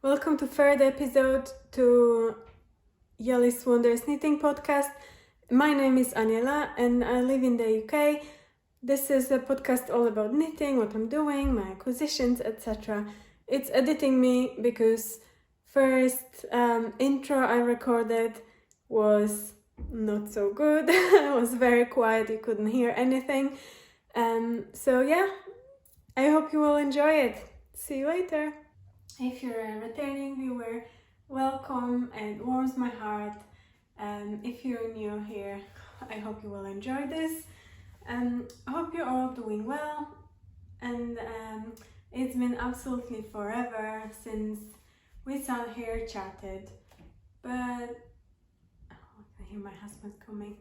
Welcome to third episode to Yellys Wonders Knitting Podcast. My name is Aniela and I live in the UK. This is a podcast all about knitting, what I'm doing, my acquisitions, etc. It's editing me because first intro I recorded was not so good. It was very quiet, you couldn't hear anything. So yeah, I hope you will enjoy it. See you later. If you're a returning viewer, welcome, and it warms my heart. If you're new here, I hope you will enjoy this. I hope you're all doing well, and it's been absolutely forever since we sat here chatted, but I hear my husband coming.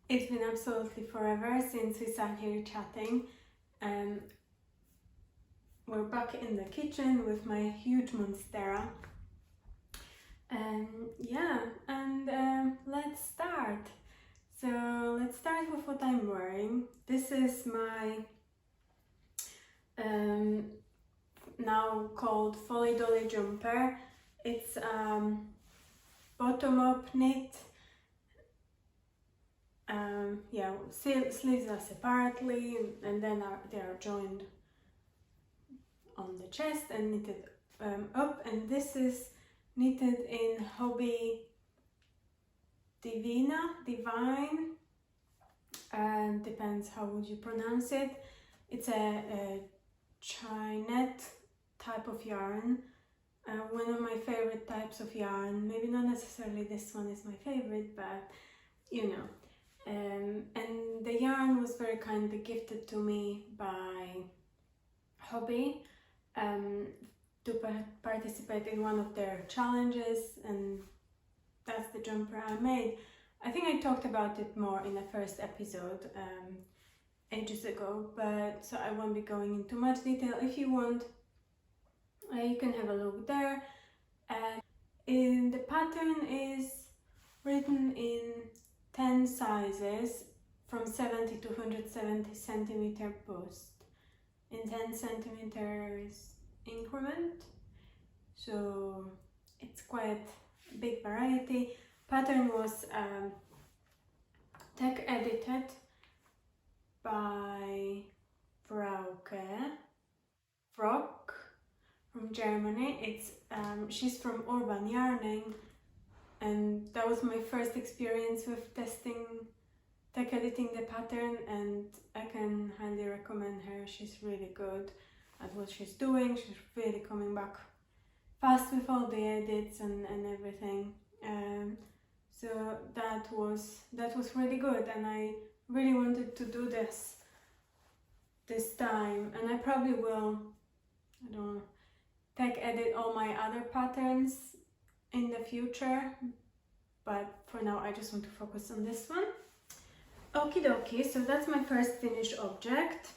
It's been absolutely forever since we sat here chatting. We're back in the kitchen with my huge monstera. Let's start. So let's start with what I'm wearing. This is my now called Folly Dolly Jumper. It's bottom up knit. Sleeves are separately and then they are joined on the chest and knitted up, and this is knitted in Hobby Divine, depends how would you pronounce it. It's a Chinette type of yarn, one of my favorite types of yarn. Maybe not necessarily this one is my favorite, but you know. And the yarn was very kindly gifted to me by Hobby to participate in one of their challenges, and that's the jumper I made. I think I talked about it more in the first episode ages ago, but so I won't be going into much detail. If you want, you can have a look there. The pattern is written in 10 sizes from 70 to 170 centimeter bust in 10 centimeters increment, so it's quite a big variety. Pattern was tech edited by Frog from Germany. It's she's from Urban Yarning, and that was my first experience with testing tech editing the pattern, and I can highly recommend her. She's really good at what she's doing. She's really coming back fast with all the edits and everything. So that was really good, and I really wanted to do this time, and I probably will, I don't know, tech edit all my other patterns in the future, but for now I just want to focus on this one. Okie dokie, so that's my first finished object.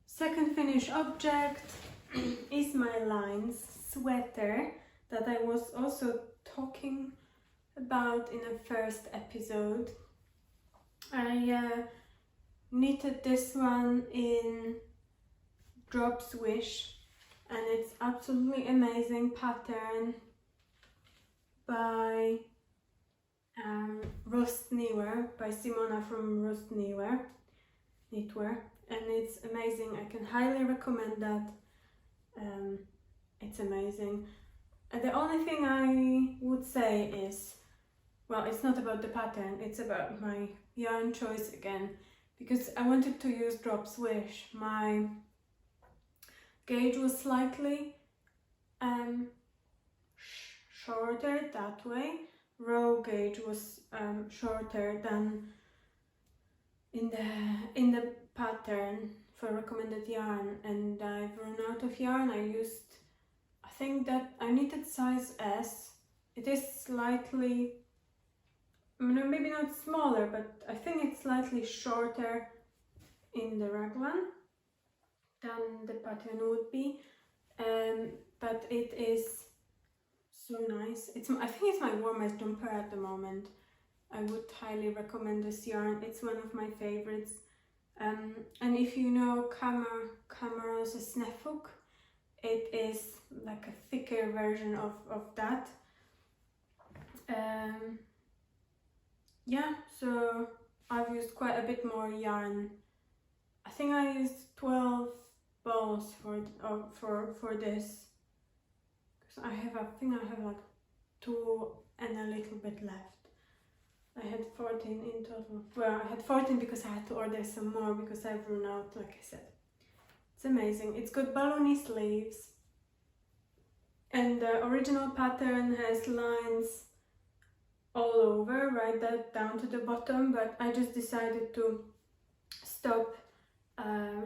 Second finished object is my lines sweater that I was also talking about in the first episode. I knitted this one in Drop Swish, and it's absolutely amazing pattern by Rust Knitwear, by Simona from Rust Knitwear, and it's amazing. I can highly recommend that. It's amazing. The only thing I would say is, well, it's not about the pattern, it's about my yarn choice again, because I wanted to use Drop Swish. My gauge was slightly shorter that way. Row gauge was shorter than in the pattern for recommended yarn, and I've run out of yarn. I think that I knitted size S. It is slightly, maybe not smaller, but I think it's slightly shorter in the raglan than the pattern would be, but it is so nice. I think it's my warmest jumper at the moment. I would highly recommend this yarn. It's one of my favorites. And if you know Cameron's Sneffhook, it is like a thicker version of that. Yeah, so I've used quite a bit more yarn. I think I used 12 balls for this, because I think I have like 2 and a little bit left. I had 14 in total. Well, I had 14 because I had to order some more because I've run out, like I said. It's amazing. It's got balloony sleeves, and the original pattern has lines all over, right down to the bottom, but I just decided to stop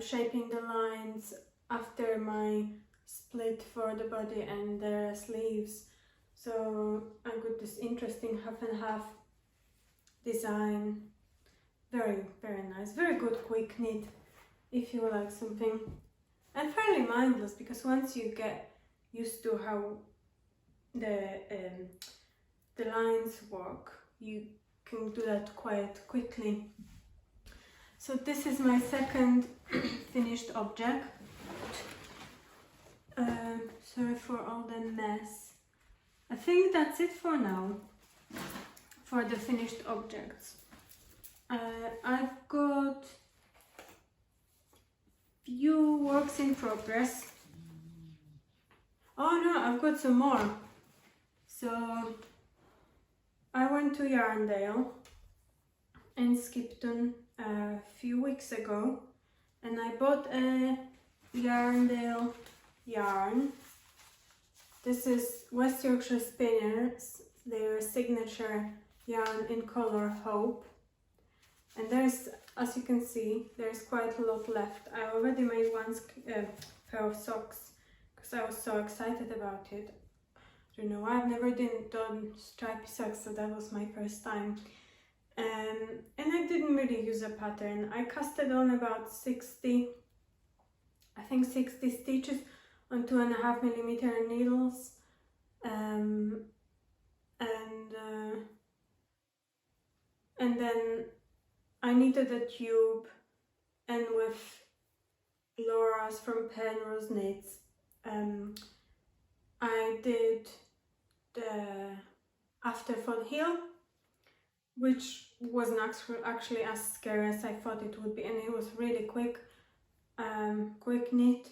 shaping the lines after my split for the body and the sleeves. So I got this interesting half and half design. Very, very nice. Very good quick knit if you like something. And fairly mindless, because once you get used to how the lines work, you can do that quite quickly. So this is my second finished object. Sorry for all the mess. I think that's it for now for the finished objects. I've got few works in progress. Oh no, I've got some more. So I went to Yarndale in Skipton a few weeks ago, and I bought a Yarndale yarn. This is West Yorkshire Spinners, their signature yarn in color Hope. And there's, as you can see, there's quite a lot left. I already made one pair of socks because I was so excited about it. I don't know, I've never done stripy socks, so that was my first time. And I didn't really use a pattern. I casted on about 60 stitches on 2.5mm needles. And then I knitted a tube, and with Laura's from Penrose Knits, I did the afterfold heel, which wasn't actually as scary as I thought it would be, and it was really quick knit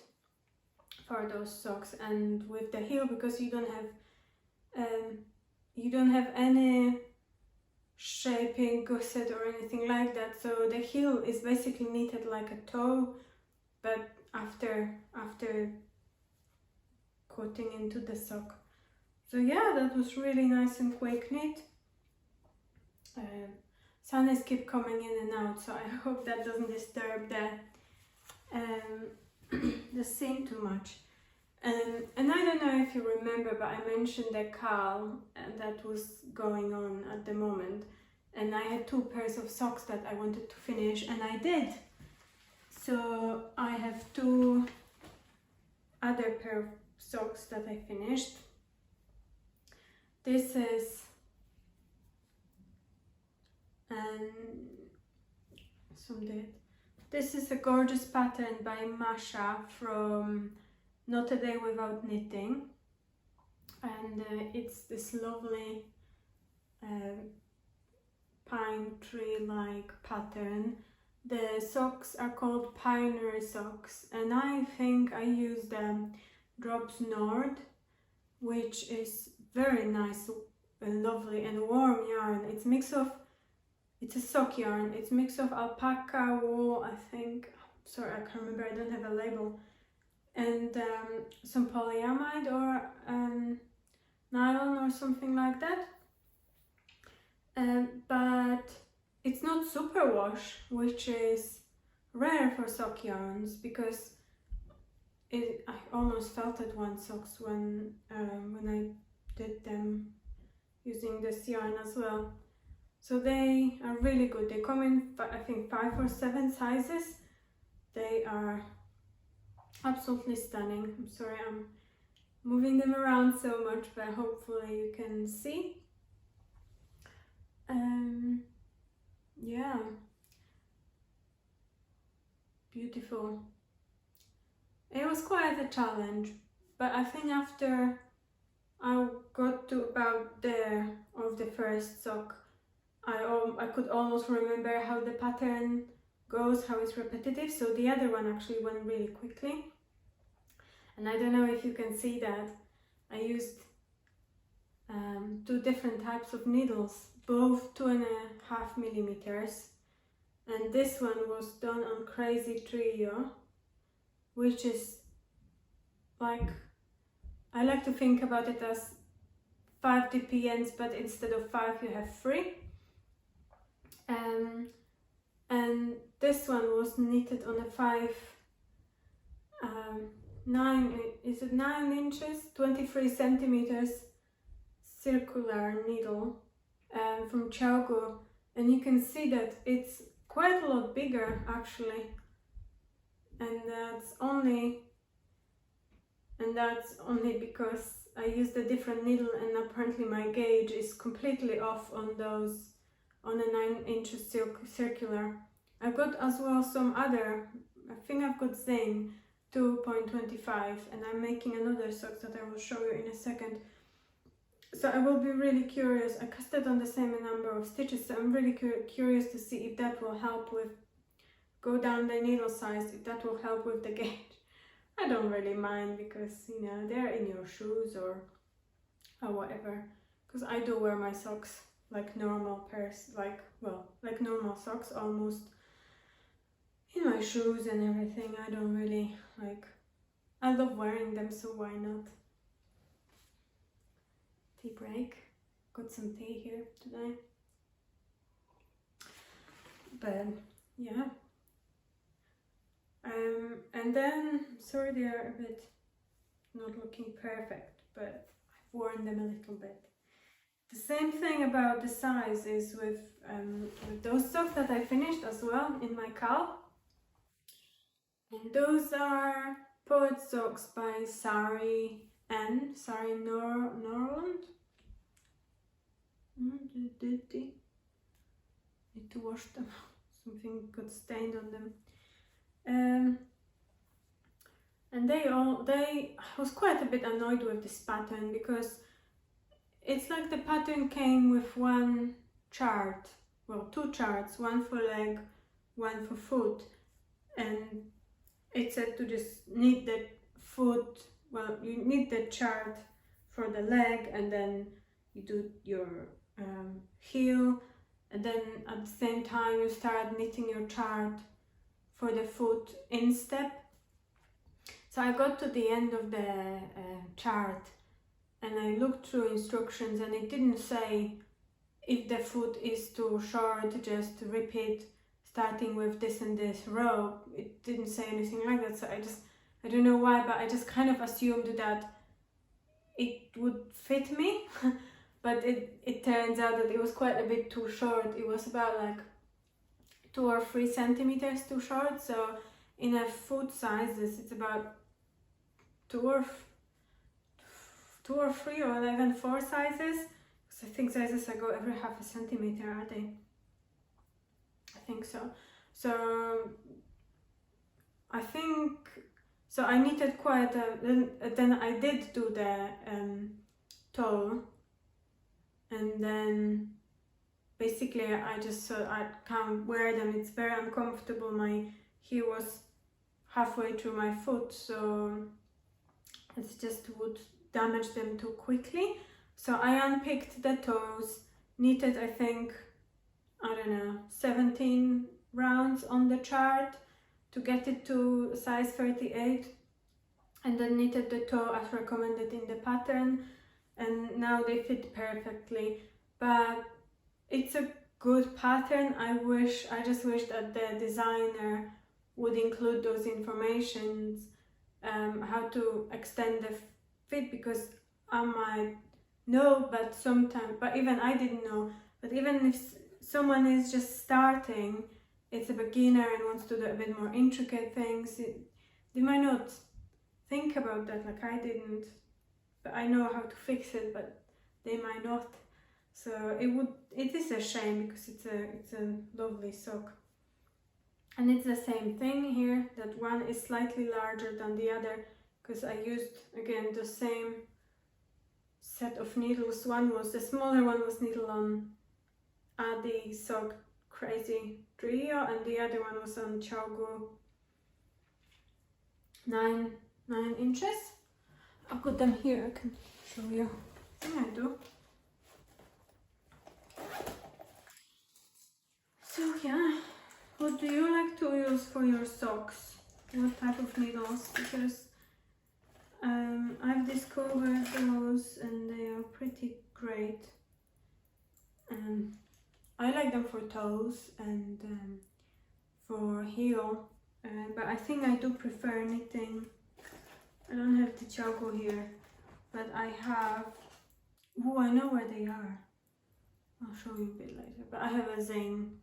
for those socks. And with the heel, because you don't have any shaping gusset or anything like that, so the heel is basically knitted like a toe, but after cutting into the sock. So yeah, that was really nice and quick knit. Sun is keep coming in and out, so I hope that doesn't disturb the scene too much. And I don't know if you remember, but I mentioned the Cal that was going on at the moment, and I had 2 pairs of socks that I wanted to finish, and I did. So I have 2 other pair of socks that I finished. This is This is a gorgeous pattern by Masha from Not a Day Without Knitting, and it's this lovely pine tree like pattern. The socks are called Pinery socks, and I think I used Drops Nord, which is very nice and lovely and warm yarn. It's a sock yarn. It's a mix of alpaca, wool, I think. Sorry, I can't remember. I don't have a label. And some polyamide or nylon or something like that. But it's not superwash, which is rare for sock yarns, because I almost felted one socks when I did them using this yarn as well. So they are really good. They come in, I think, 5 or 7 sizes. They are absolutely stunning. I'm sorry I'm moving them around so much, but hopefully you can see. beautiful. It was quite a challenge, but I think after I got to about there of the first sock, I could almost remember how the pattern goes, how it's repetitive, so the other one actually went really quickly. And I don't know if you can see that. I used 2 different types of needles, both 2.5 millimeters, and this one was done on Crasy Trio, which is like, I like to think about it as 5 DPNs, but instead of 5 you have 3. And this one was knitted on a 9 inches, 23 centimeters circular needle from Chiaogoo, and you can see that it's quite a lot bigger actually, and that's only because I used a different needle, and apparently my gauge is completely off on those, on a 9 inches circular. I've got as well some other, I think I've got Zane 2.25, and I'm making another sock that I will show you in a second. So I will be really curious. I casted on the same number of stitches, so I'm really curious to see if that will help with, go down the needle size, if that will help with the gauge. I don't really mind, because you know, they're in your shoes or whatever, because I do wear my socks like normal pairs, like normal socks almost, in my shoes and everything. I don't really like, I love wearing them, so why not? Tea break. Got some tea here today. But yeah. And then, sorry they are a bit not looking perfect, but I've worn them a little bit. The same thing about the size is with those socks that I finished as well in my cowl. And those are Poet Socks by Sari Norland. Need to wash them. Something got stained on them. And I was quite a bit annoyed with this pattern, because it's like the pattern came with one chart, well, 2 charts, one for leg, one for foot, and it said to just knit the foot, well, you knit the chart for the leg, and then you do your heel, and then at the same time you start knitting your chart for the foot instep. So I got to the end of the chart, and I looked through instructions, and it didn't say if the foot is too short, just repeat starting with this and this row. It didn't say anything like that, so I don't know why, but I just kind of assumed that it would fit me. But it turns out that it was quite a bit too short. It was about like 2 or 3 centimeters too short. So in a foot sizes, it's about 2 or 3 or even 4 sizes. Because I think sizes I go every half a centimeter, are they? I think so. So I think, so I knitted quite a, then I did do the toe, and then basically I just I can't wear them. It's very uncomfortable. My heel was halfway through my foot, so it just would damage them too quickly. So I unpicked the toes, knitted I think, I don't know, 17 rounds on the chart to get it to size 38, and then knitted the toe as recommended in the pattern, and now they fit perfectly. But it's a good pattern. I just wish that the designer would include those informations, how to extend the fit, because I might know, but sometimes, but even I didn't know, but even if someone is just starting, it's a beginner and wants to do a bit more intricate things, they might not think about that like I didn't, but I know how to fix it, but they might not. So it is a shame, because it's a lovely sock. And it's the same thing here, that one is slightly larger than the other because I used again the same set of needles. The smaller one was needle on Addii Sock Crasy Trio, and the other one was on Chiaogoo 9 inches. I'll put them here, I can show you. Yeah, I do. So yeah, what do you like to use for your socks? What type of needles? Because I've discovered those and they are pretty great. I like them for toes and for heel, but I think I do prefer knitting. I don't have the Chiaogoo here, but I have, oh, I know where they are. I'll show you a bit later, but I have a Zane.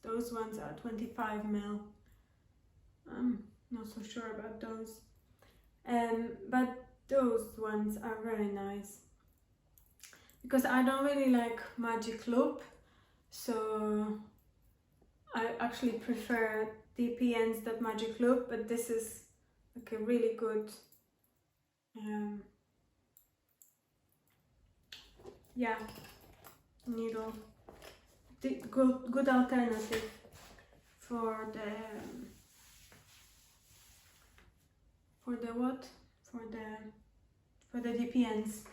Those ones are 25 mil. I'm not so sure about those. But those ones are very nice. Because I don't really like magic loop, so I actually prefer DPNs that magic loop, but this is like a really good yeah, needle. Good alternative for the what? For the DPNs.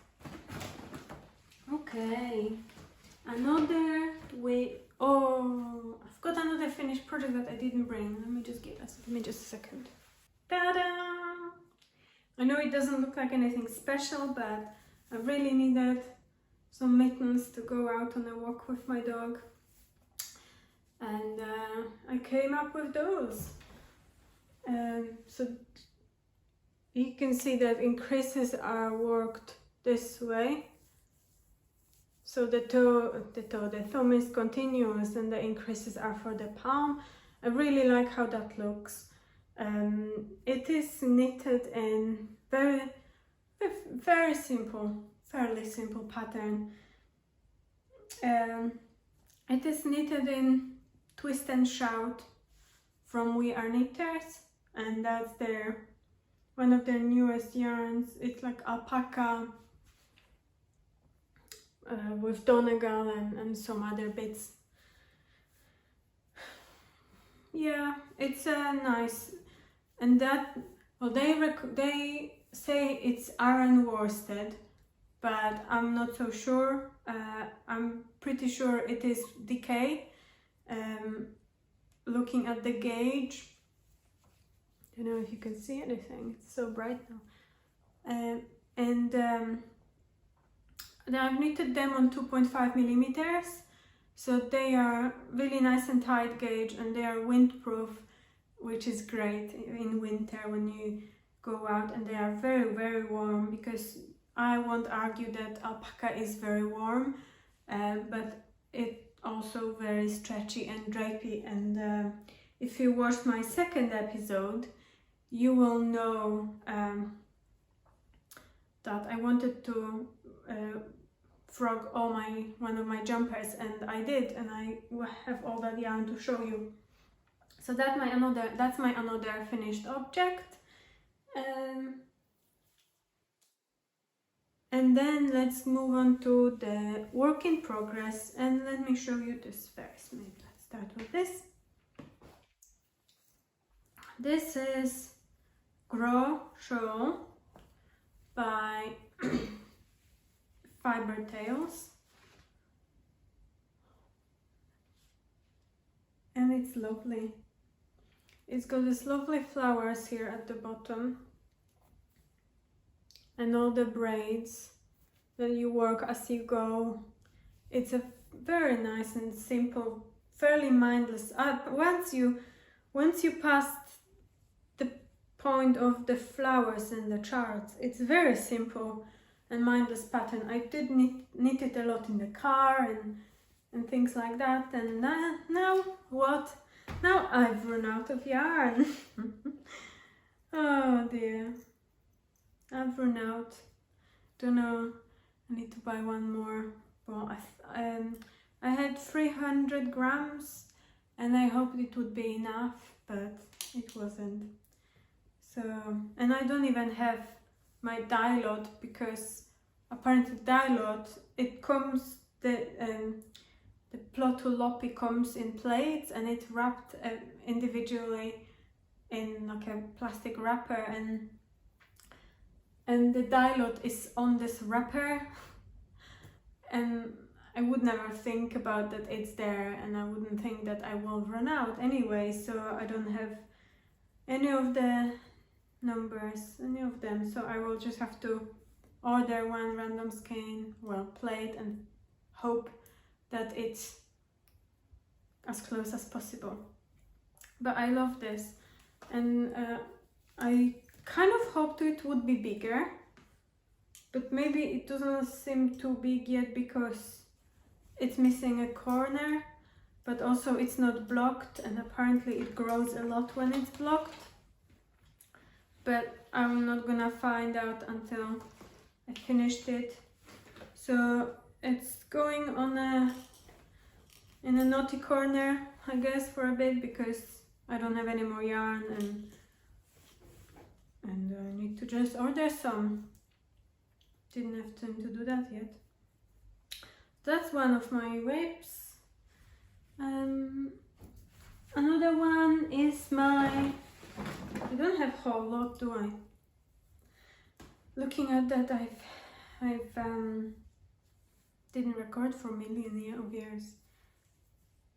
Okay, another way. Oh, I've got another finished project that I didn't bring. Let me just give me just a second. Ta-da! I know it doesn't look like anything special, but I really needed some mittens to go out on a walk with my dog, and I came up with those. So you can see that increases are worked this way. So the thumb is continuous and the increases are for the palm. I really like how that looks. It is knitted in very simple, fairly simple pattern. It is knitted in Twist and Shout from We Are Knitters, and that's one of their newest yarns. It's like alpaca with Donegal and some other bits. Yeah, it's nice, and that, well, they say it's iron worsted, but I'm not so sure. I'm pretty sure it is DK. Looking at the gauge, I don't know if you can see anything. It's so bright now. I've knitted them on 2.5 millimeters, so they are really nice and tight gauge, and they are windproof, which is great in winter when you go out, and they are very warm, because I won't argue that alpaca is very warm, but it also very stretchy and drapey. And if you watched my second episode, you will know that I wanted to frog one of my jumpers, and I did, and I have all that yarn to show you. So that's my another finished object. And then let's move on to the work in progress, and let me show you this first. Maybe let's start with this. This is Grow Shawl by Fiber Tales, and it's lovely. It's got these lovely flowers here at the bottom, and all the braids that you work as you go. It's a very nice and simple, fairly mindless. Once you pass the point of the flowers and the charts, it's very simple and mindless pattern. I did knit it a lot in the car and things like that. And now what? Now I've run out of yarn. Oh dear. I've run out. Don't know. I need to buy one more. Well, I had 300 grams, and I hoped it would be enough, but it wasn't. So, and I don't even have my dye lot, because apparently dye lot, it comes, the Plotuloppi comes in plates, and it's wrapped individually in like a plastic wrapper, and the dye lot is on this wrapper, and I would never think about that it's there, and I wouldn't think that I will run out anyway, so I don't have any of the numbers, any of them, so I will just have to order one random skein, well, plate, and hope that it's as close as possible. But I love this, and I kind of hoped it would be bigger, but maybe it doesn't seem too big yet because it's missing a corner, but also it's not blocked, and apparently it grows a lot when it's blocked. But I'm not gonna find out until I finished it. So it's going on in a naughty corner, I guess, for a bit, because I don't have any more yarn, and I need to just order some. Didn't have time to do that yet. That's one of my whips. Another one is my, I don't have a whole lot, do I? Looking at that, I've didn't record for millions of years.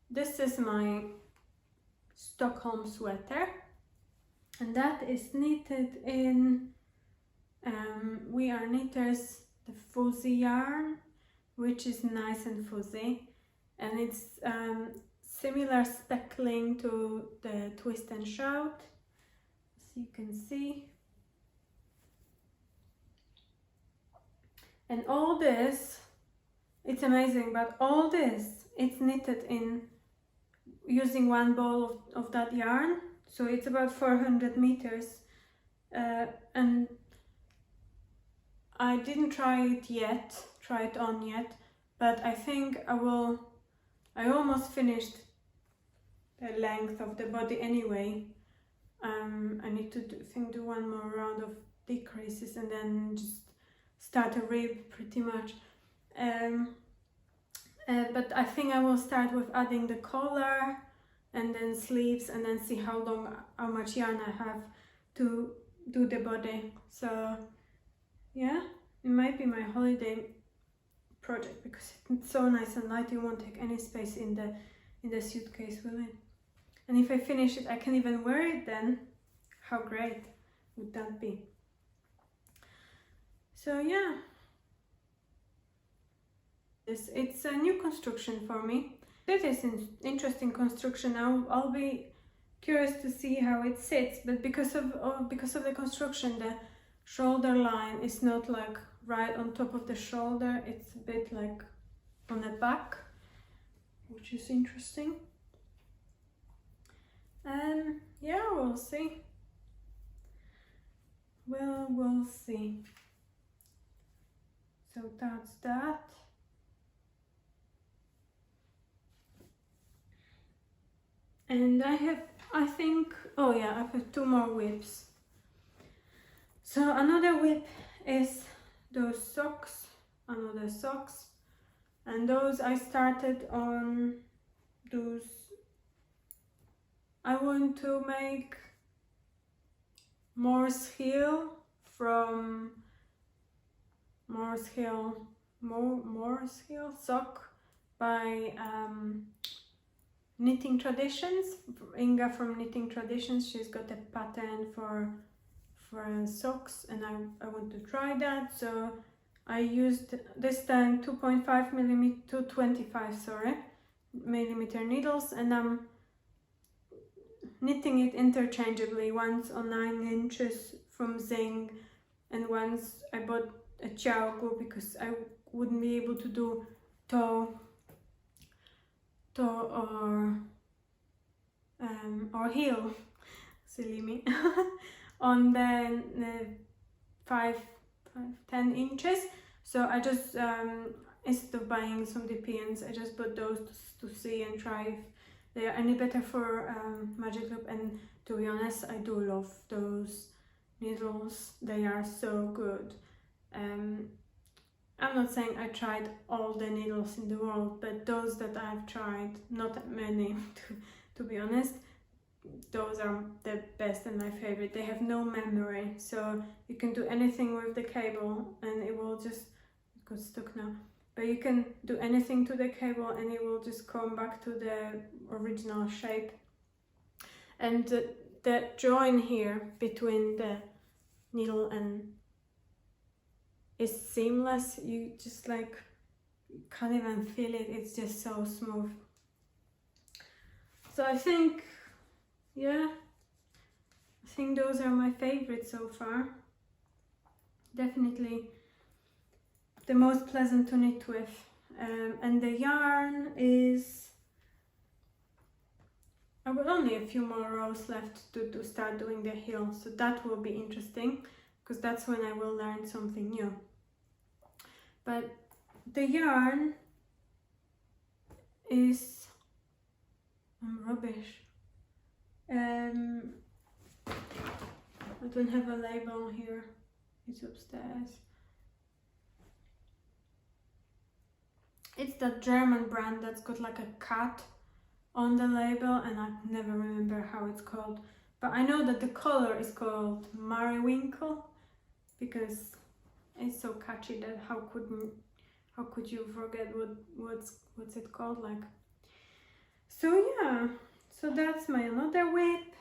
This is my Stockholm sweater, and that is knitted in We Are Knitters, the fuzzy yarn, which is nice and fuzzy, and it's similar speckling to the Twist and Shout, as you can see. And all this, it's amazing, but all this, it's knitted in using one ball of that yarn, so it's about 400 meters, and I didn't try it on yet, but I think I almost finished the length of the body anyway. I need to do one more round of decreases and then just start a rib pretty much. But I think I will start with adding the collar and then sleeves, and then see how much yarn I have to do the body. So yeah, it might be my holiday project, because it's so nice and light, it won't take any space in the suitcase, will it? And if I finish it, I can even wear it then. How great would that be? So yeah, it's a new construction for me. It is an interesting construction. I'll be curious to see how it sits, but because of the construction, the shoulder line is not like right on top of the shoulder, it's a bit like on the back, which is interesting. Yeah, we'll see. We'll see. So that's that. And I have 2 more whips. So another whip is those socks, another socks, and those I started on those. I want to make Morse Hill from Morse Hill sock by Knitting Traditions. Inga from Knitting Traditions, she's got a pattern for socks, and I want to try that. So I used this time 225 millimeter needles, and I'm knitting it interchangeably, once on 9 inches from Zing, and once I bought a Chiaogoo because I wouldn't be able to do toe or heel, silly me, on the 10 inches. So I just instead of buying some DPNs, I just bought those to see and try they are any better for Magic Loop, and to be honest, I do love those needles. They are so good. I'm not saying I tried all the needles in the world, but those that I've tried, not that many to be honest, those are the best and my favorite. They have no memory, so you can do anything with the cable and it will just, it got stuck now, but you can do anything to the cable and it will just come back to the original shape. And the join here between the needle and is seamless. You just like can't even feel it. It's just so smooth. So I think, yeah, I think those are my favorites so far. Definitely the most pleasant to knit with. And the yarn is, I've got only a few more rows left to start doing the heel, so that will be interesting because that's when I will learn something new. But the yarn is, I'm rubbish. I don't have a label here, it's upstairs. It's that German brand that's got like a cat on the label and I never remember how it's called. But I know that the color is called Mariwinkle because it's so catchy that how could you forget what's it called like. So yeah, so that's my another whip.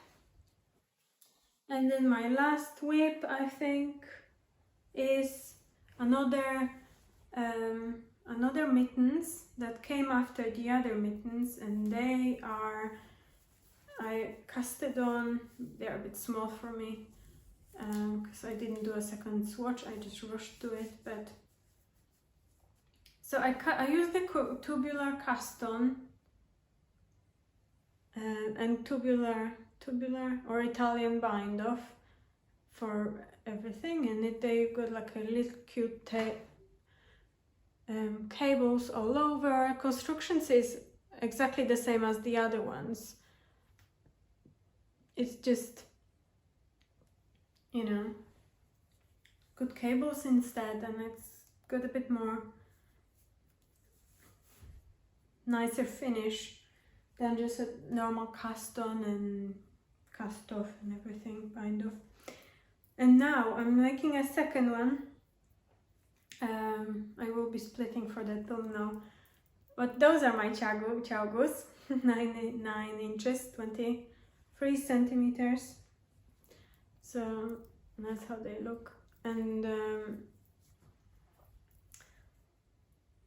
And then my last whip, I think, is another mittens that came after the other mittens, and they are, I casted on, they're a bit small for me because I didn't do a second swatch, I just rushed to it. But so I used the tubular cast on and tubular or Italian bind off for everything, and they've got like a little cute cables all over. Constructions is exactly the same as the other ones. It's just, you know, good cables instead, and it's got a bit more nicer finish than just a normal cast on and cast off and everything bind off. And now I'm making a second one. I will be splitting for the thumbnail, but those are my Chiaogoos, 9 inches, 23 centimeters. So that's how they look, and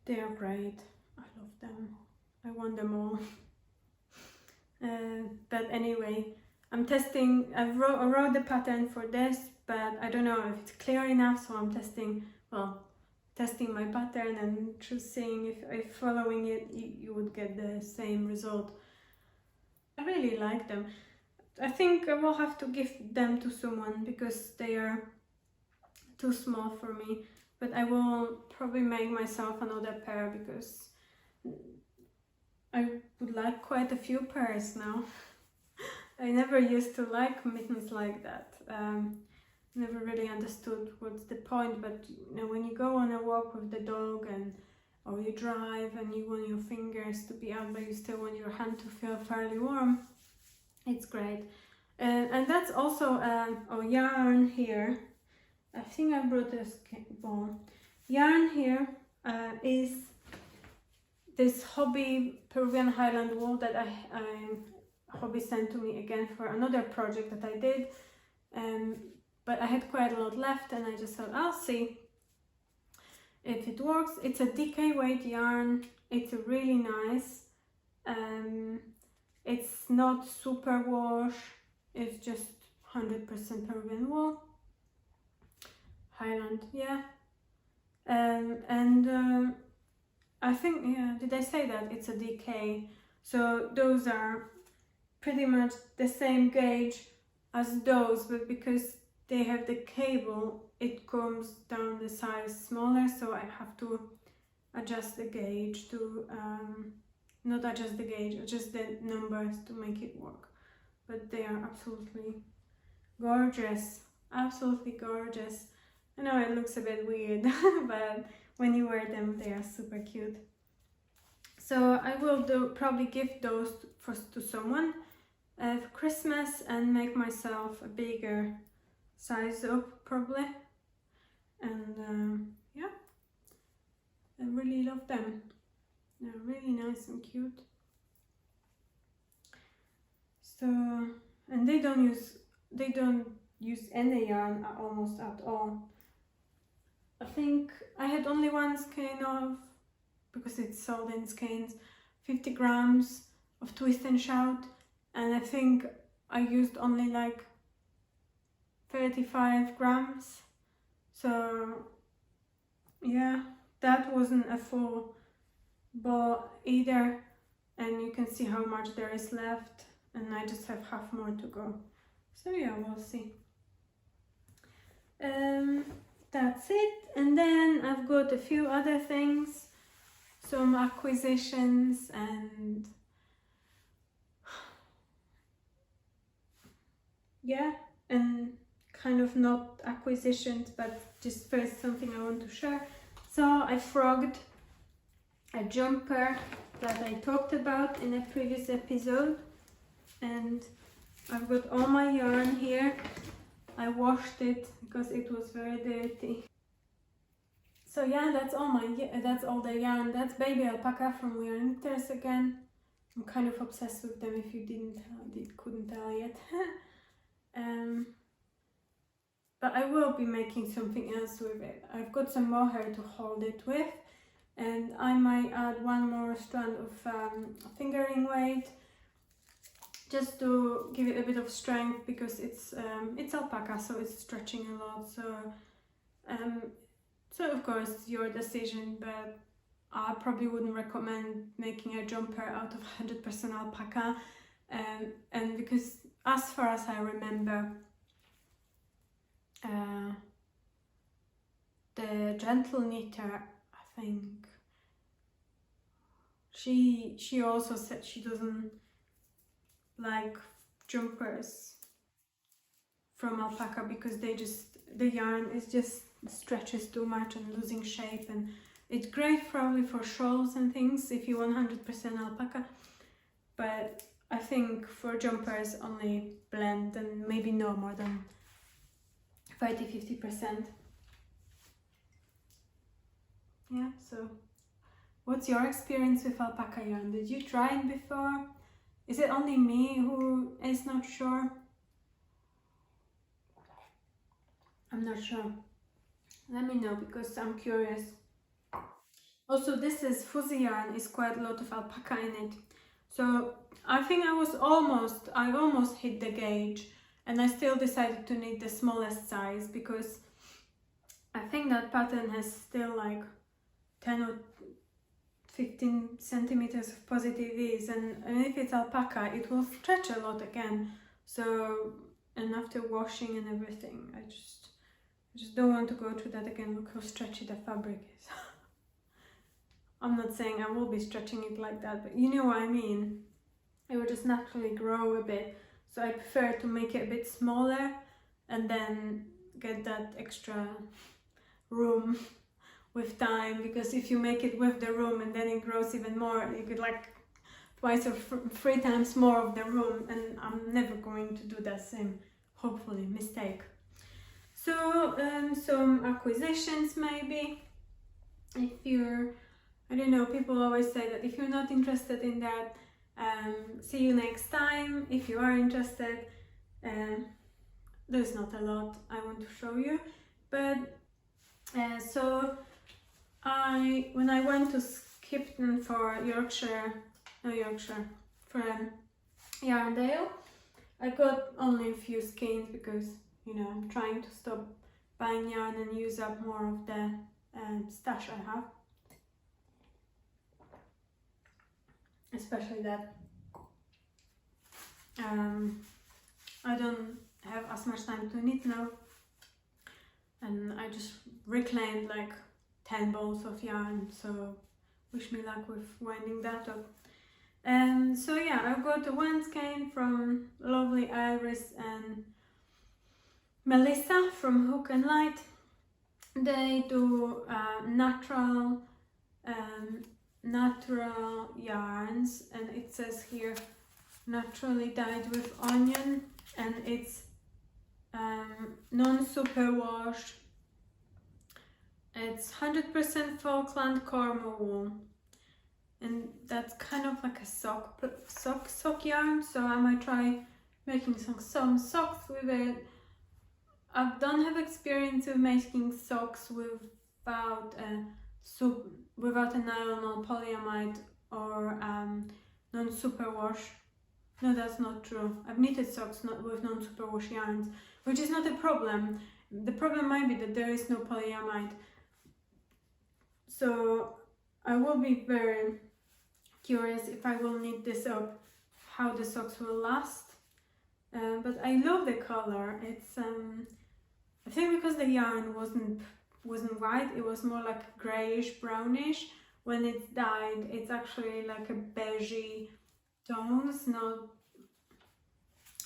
they are great. I love them. I want them all. But anyway, I'm testing. I wrote the pattern for this, but I don't know if it's clear enough, so I'm testing my pattern and just seeing if following it you would get the same result. I really like them. I think I will have to give them to someone because they are too small for me, but I will probably make myself another pair because I would like quite a few pairs now. I never used to like mittens like that. Never really understood what's the point, but you know, when you go on a walk with the dog or you drive and you want your fingers to be out but you still want your hand to feel fairly warm, it's great. And that's also yarn here. I think I brought this ball. Yarn here is this Hobby Peruvian Highland wool that Hobby sent to me again for another project that I did. But I had quite a lot left and I just thought I'll see if it works. It's a DK weight yarn. It's really nice. It's not super wash. It's just 100% Peruvian wool. Highland, yeah. I think, yeah, did I say that? It's a DK. So those are pretty much the same gauge as those, but because they have the cable, it comes down the size smaller, so I have to adjust the gauge to not adjust the gauge, adjust the numbers to make it work. But they are absolutely gorgeous, absolutely gorgeous. I know it looks a bit weird, but when you wear them, they are super cute. So I will probably give those to someone for Christmas and make myself a bigger size up probably. And yeah, I really love them. They're really nice and cute. So, and they don't use any yarn almost at all. I think I had only one skein of, because it's sold in skeins, 50 grams of twist and shout, and I think I used only like 35 grams. So yeah, that wasn't a full ball either, and you can see how much there is left, and I just have half more to go. So yeah, we'll see. That's it. And then I've got a few other things, some acquisitions, and yeah, and kind of not acquisitions, but just first something I want to share. So I frogged a jumper that I talked about in a previous episode, and I've got all my yarn here. I washed it because it was very dirty. So yeah, that's all the yarn. That's baby alpaca from Yarndale again. I'm kind of obsessed with them, if you couldn't tell yet. But I will be making something else with it. I've got some more hair to hold it with, and I might add one more strand of fingering weight, just to give it a bit of strength, because it's alpaca, so it's stretching a lot. So of course it's your decision, but I probably wouldn't recommend making a jumper out of 100% alpaca, and because as far as I remember, the gentle knitter, I think, she also said she doesn't like jumpers from alpaca because the yarn is just stretches too much and losing shape, and it's great probably for shawls and things if you want 100% alpaca, but I think for jumpers only blend and maybe no more than 50% Yeah, so what's your experience with alpaca yarn? Did you try it before? Is it only me who is not sure? I'm not sure. Let me know because I'm curious. Also, this is fuzzy yarn, is quite a lot of alpaca in it. So I think I almost hit the gauge, and I still decided to knit the smallest size because I think that pattern has still like 10 or 15 centimeters of positive ease, and if it's alpaca it will stretch a lot again. So, and after washing and everything, I just don't want to go through that again. Look how stretchy the fabric is. I'm not saying I will be stretching it like that, but you know what I mean. It will just naturally grow a bit, so I prefer to make it a bit smaller and then get that extra room with time, because if you make it with the room and then it grows even more, you get like twice or 3 times more of the room, and I'm never going to do that same, hopefully, mistake. So some acquisitions maybe. If you're, I don't know, people always say that if you're not interested in that, see you next time. If you are interested, there's not a lot I want to show you, but so when I went to Skipton for for Yarndale, I got only a few skeins because, you know, I'm trying to stop buying yarn and use up more of the stash I have, especially that I don't have as much time to knit now, and I just reclaimed like 10 balls of yarn, so wish me luck with winding that up. So yeah, I've got one skein from lovely Iris and Melissa from Hook and Light. They do natural yarns, and it says here naturally dyed with onion, and it's non-superwash. It's 100% Falkland Cornwall wool, and that's kind of like a sock yarn, so I might try making some socks with it. I don't have experience of making socks without a nylon or polyamide or non-superwash. No, that's not true. I've knitted socks with non-superwash yarns, which is not a problem. The problem might be that there is no polyamide. So I will be very curious if I will knit this up, how the socks will last. But I love the color. It's I think because the yarn wasn't white, it was more like grayish brownish. When it's dyed, it's actually like a beigey tones. Not,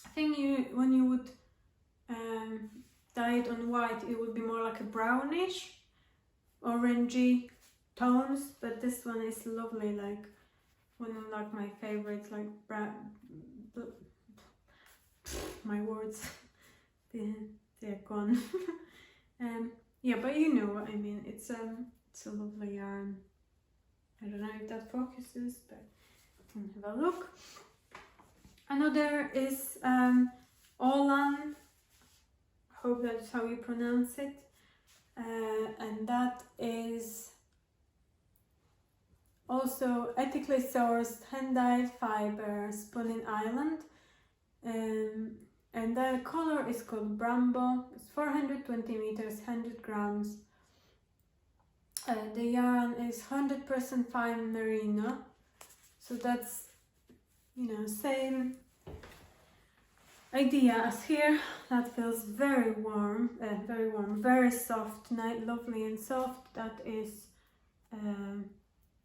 I think when you would dye it on white, it would be more like a brownish, orangey tones. But this one is lovely, like one of like my favorites, like my words. They're gone. Yeah, but you know what I mean. It's a lovely yarn. I don't know if that focuses, but you can have a look. Another is Åland. Hope that's how you pronounce it. And that is also ethically sourced hand-dyed fiber spun in Ireland. And the color is called Brambo. It's 420 meters, 100 grams. The yarn is 100% fine merino. So that's, you know, same idea as here. That feels very warm, very soft, lovely and soft. That is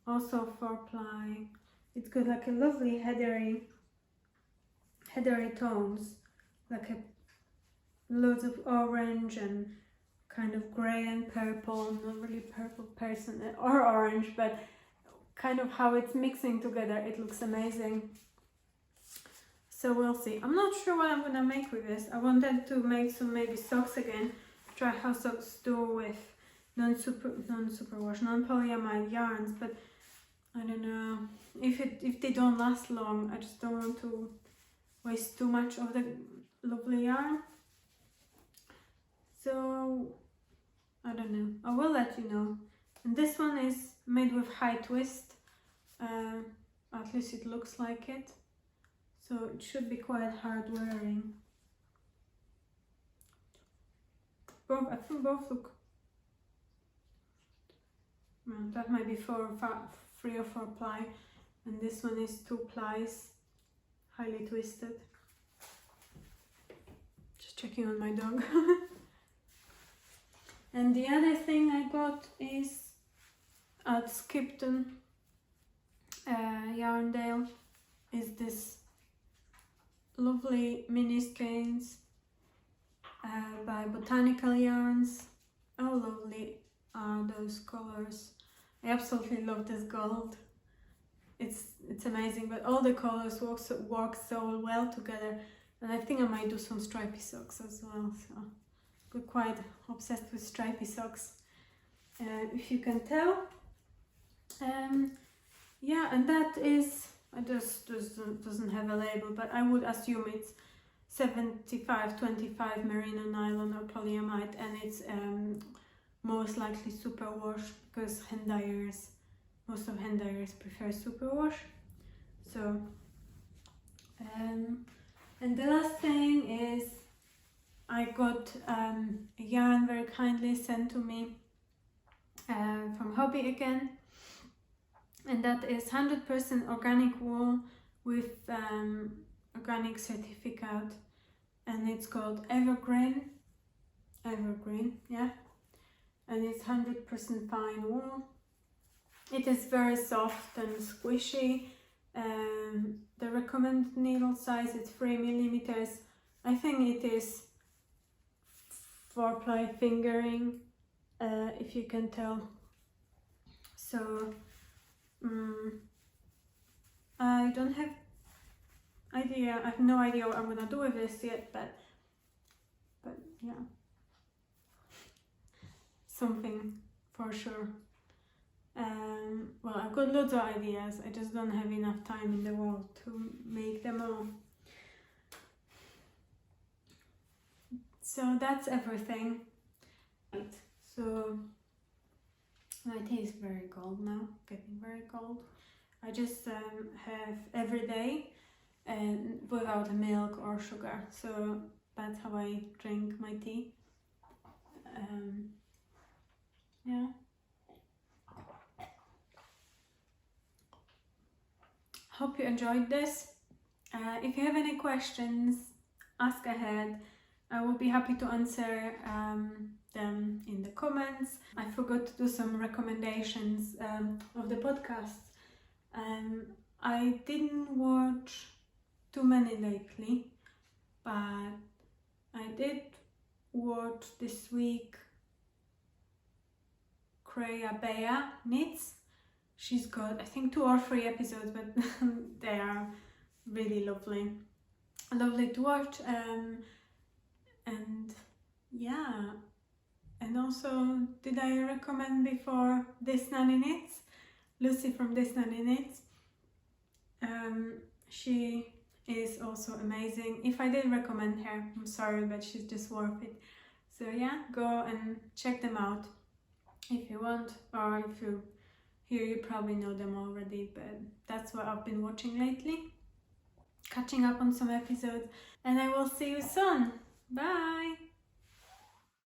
also 4-ply. It's got like a lovely heathery tones. Like loads of orange and kind of grey and purple, not really purple person or orange, but kind of how it's mixing together. It looks amazing. So we'll see. I'm not sure what I'm gonna make with this. I wanted to make some maybe socks again, try how socks do with non-superwash, non-polyamide yarns, but I don't know if they don't last long. I just don't want to waste too much of the lovely yarn. So I don't know, I will let you know. And this one is made with high twist, at least it looks like it, so it should be quite hard wearing. I think both look, well, that might be 3 or 4 ply, and this one is 2 plies, highly twisted. Checking on my dog. And the other thing I got is at Skipton, Yarndale, is this lovely mini skeins by Botanical Yarns. How lovely are those colors. I absolutely love this gold. It's amazing, but all the colors work so well together. And I think I might do some stripy socks as well, so I'm quite obsessed with stripy socks, if you can tell. Yeah, and that is, it just doesn't have a label, but I would assume it's 75-25 merino nylon or polyamide, and it's most likely superwash, because most of hand dyers prefer superwash. So and the last thing is I got a yarn very kindly sent to me from Hobby again, and that is 100% organic wool with organic certificate, and it's called Evergreen, yeah, and it's 100% fine wool. It is very soft and squishy. recommended needle size is 3 millimeters. I think it is 4-ply fingering, if you can tell. So I don't have idea. I have no idea what I'm gonna do with this yet, but yeah, something for sure. Well, I've got loads of ideas. I just don't have enough time in the world to make them all. So that's everything. Right. So my tea is very cold now, getting very cold. I just have every day and without milk or sugar. So that's how I drink my tea. Yeah. Hope you enjoyed this. If you have any questions, ask ahead. I will be happy to answer them in the comments. I forgot to do some recommendations of the podcasts. I didn't watch too many lately, but I did watch this week Crasy knits. She's got, I think, 2 or 3 episodes, but they are really lovely to watch. And yeah, and also, did I recommend before This Nanny Knits? Lucy from This Nanny Knits. She is also amazing. If I did recommend her, I'm sorry, but she's just worth it. So yeah, go and check them out if you want, or if you here you probably know them already, but that's what I've been watching lately. Catching up on some episodes, and I will see you soon. Bye!